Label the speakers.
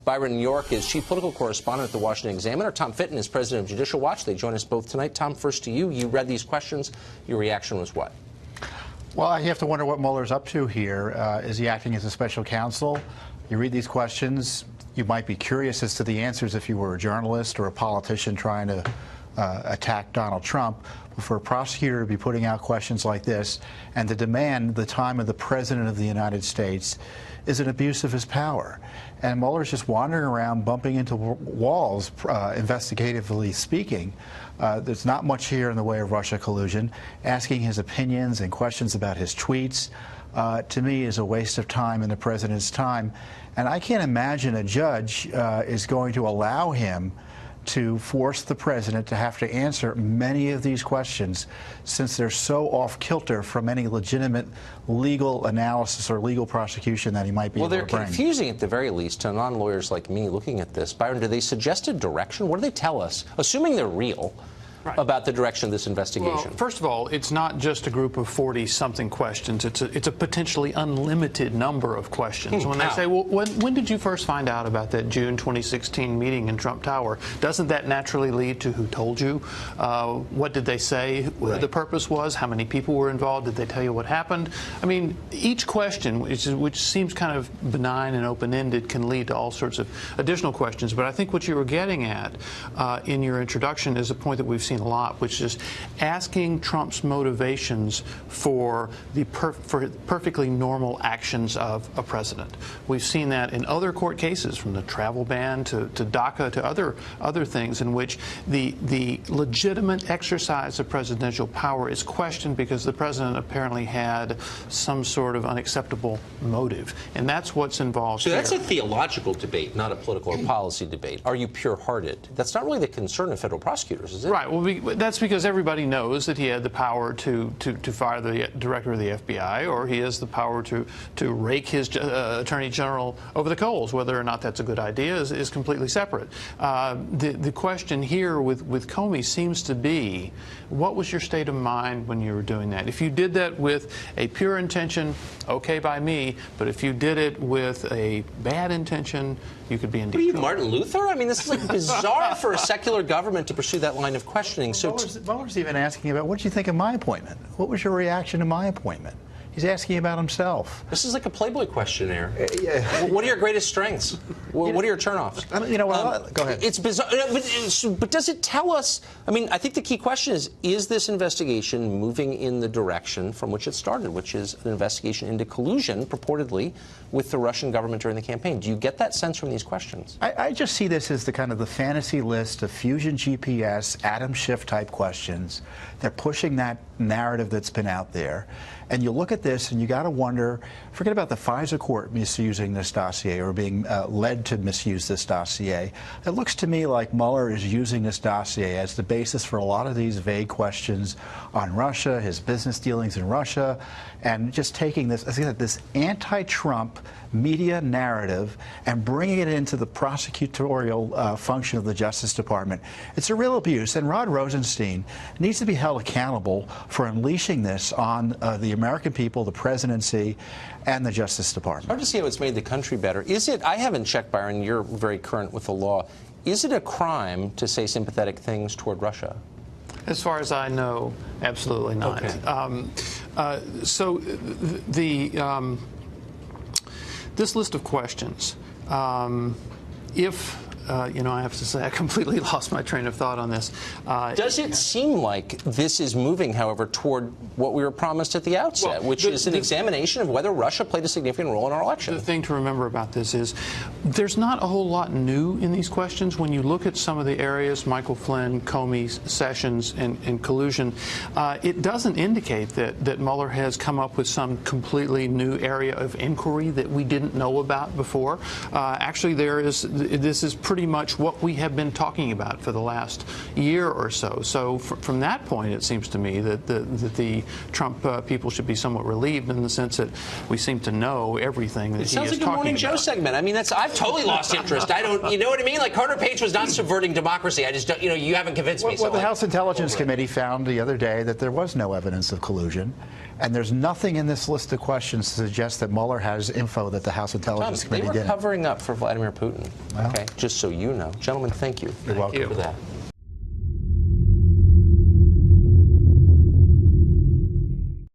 Speaker 1: Byron, New York is chief political correspondent at the Washington Examiner. Tom Fitton is president of Judicial Watch. They join us both tonight. Tom, first to you. You read these questions. Your reaction was what?
Speaker 2: Well, you have to wonder what Mueller's up to here. Is he acting as a special counsel? You read these questions, you might be curious as to the answers if you were a journalist or a politician trying to attack Donald Trump. But for a prosecutor to be putting out questions like this and to demand the time of the President of the United States is an abuse of his power. And Mueller's just wandering around, bumping into walls, investigatively speaking. There's not much here in the way of Russia collusion. Asking his opinions and questions about his tweets, to me, is a waste of time and the president's time. And I can't imagine a judge is going to allow him to force the president to have to answer many of these questions, since they're so off-kilter from any legitimate legal analysis or legal prosecution that he might be able to bring.
Speaker 1: Well, they're confusing at the very least to non-lawyers like me looking at this. Byron, do they suggest a direction? What do they tell us, assuming they're real, about the direction of this investigation?
Speaker 3: Well, first of all, it's not just a group of 40-something questions. It's a potentially unlimited number of questions. When they say, well, when did you first find out about that June 2016 meeting in Trump Tower? Doesn't that naturally lead to who told you? What did they say the purpose was? How many people were involved? Did they tell you what happened? I mean, each question, which seems kind of benign and open-ended, can lead to all sorts of additional questions. But I think what you were getting at in your introduction is a point that we've seen a lot, which is asking Trump's motivations for the perfectly normal actions of a president. We've seen that in other court cases, from the travel ban to DACA to other things, in which the legitimate exercise of presidential power is questioned because the president apparently had some sort of unacceptable motive, and that's what's involved
Speaker 1: here.
Speaker 3: So
Speaker 1: that's a theological debate, not a political or policy debate. Are you pure-hearted? That's not really the concern of federal prosecutors, is it?
Speaker 3: Right. Well, that's because everybody knows that he had the power to fire the director of the FBI, or he has the power to rake his attorney general over the coals. Whether or not that's a good idea is completely separate. The question here with Comey seems to be, what was your state of mind when you were doing that? If you did that with a pure intention, okay by me, but if you did it with a bad intention, you could be in deep trouble.
Speaker 1: What are you, Martin Luther? I mean, this is like bizarre for a secular government to pursue that line of questioning. So
Speaker 2: Mueller's even asking about, what did you think of my appointment? What was your reaction to my appointment? He's asking about himself.
Speaker 1: This is like a Playboy questionnaire. What are your greatest strengths? What are your turnoffs?
Speaker 2: You know what? Go ahead.
Speaker 1: It's bizarre. But does it tell us? I mean, I think the key question is this investigation moving in the direction from which it started, which is an investigation into collusion, purportedly, with the Russian government during the campaign? Do you get that sense from these questions?
Speaker 2: I just see this as the kind of the fantasy list of Fusion GPS, Adam Schiff type questions. They're pushing that narrative that's been out there. And you look at this and you got to wonder, forget about the FISA court misusing this dossier or being led to misuse this dossier. It looks to me like Mueller is using this dossier as the basis for a lot of these vague questions on Russia, his business dealings in Russia, and just taking this, as I said, this anti-Trump media narrative and bringing it into the prosecutorial function of the Justice Department. It's a real abuse, and Rod Rosenstein needs to be held accountable for unleashing this on the American people, the presidency, and the Justice Department.
Speaker 1: Hard to see how it's made the country better. Is it, I haven't checked, Byron, you're very current with the law, is it a crime to say sympathetic things toward Russia?
Speaker 3: As far as I know, absolutely not. Okay. This list of questions, I have to say I completely lost my train of thought on this.
Speaker 1: Does it seem like this is moving, however, toward what we were promised at the outset, which is an examination of whether Russia played a significant role in our election?
Speaker 3: The thing to remember about this is there's not a whole lot new in these questions. When you look at some of the areas, Michael Flynn, Comey, Sessions, and collusion, it doesn't indicate that Mueller has come up with some completely new area of inquiry that we didn't know about before. Actually, this is pretty much what we have been talking about for the last year or so. So from that point, it seems to me that the Trump people should be somewhat relieved in the sense that we seem to know everything that he is talking about.
Speaker 1: It sounds like a Morning Joe segment. I mean, I've totally lost interest. I don't, you know what I mean? Like Carter Page was not subverting democracy. I just don't, you haven't convinced me.
Speaker 2: Well, the House Intelligence Committee found the other day that there was no evidence of collusion. And there's nothing in this list of questions to suggest that Mueller has info that the House Intelligence
Speaker 1: They
Speaker 2: Committee
Speaker 1: were
Speaker 2: didn't.
Speaker 1: covering up for Vladimir Putin.
Speaker 2: Well.
Speaker 1: Okay, just so you know. Gentlemen, thank you.
Speaker 2: You're welcome.
Speaker 1: for that.